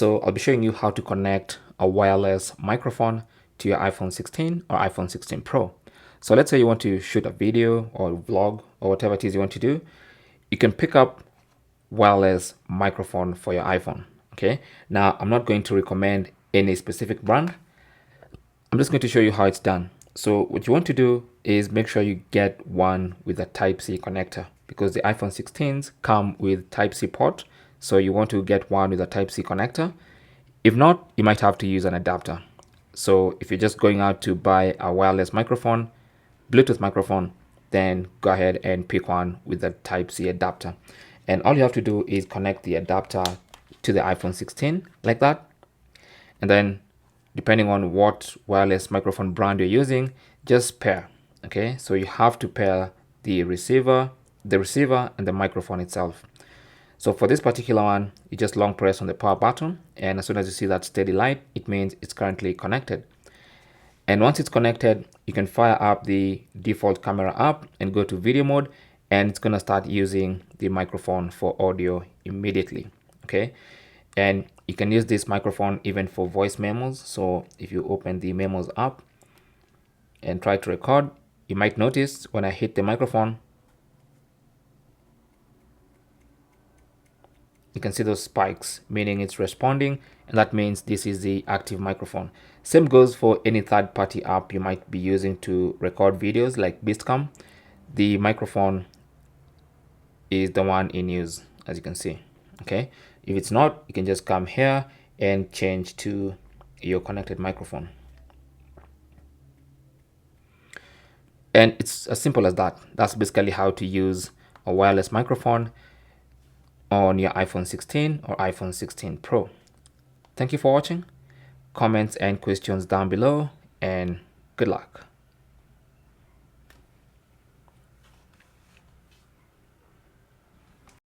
So I'll be showing you how to connect a wireless microphone to your iPhone 16 or iPhone 16 Pro. So let's say you want to shoot a video or vlog or whatever it is you want to do. You can pick up wireless microphone for your iPhone. Okay. Now I'm not going to recommend any specific brand. I'm just going to show you how it's done. So what you want to do is make sure you get one with a Type-C connector, because the iPhone 16s come with Type-C port. So you want to get one with a Type-C connector. If not, you might have to use an adapter. So if you're just going out to buy a wireless microphone, Bluetooth microphone, then go ahead and pick one with a Type-C adapter. And all you have to do is connect the adapter to the iPhone 16 like that. And then depending on what wireless microphone brand you're using, just pair. Okay, so you have to pair the receiver and the microphone itself. So for this particular one, you just long press on the power button, and as soon as you see that steady light, it means it's currently connected. And once it's connected, you can fire up the default camera app and go to video mode, and it's going to start using the microphone for audio immediately. Okay, and you can use this microphone even for voice memos. So if you open the memos app and try to record, you might notice when I hit the microphone, you can see those spikes, meaning it's responding, and that means this is the active microphone. Same goes for any third-party app you might be using to record videos like Beastcam. The microphone is the one in use, as you can see. Okay, if it's not, you can just come here and change to your connected microphone. And it's as simple as that. That's basically how to use a wireless microphone on your iPhone 16 or iPhone 16 Pro. Thank you for watching. Comments and questions down below, and good luck.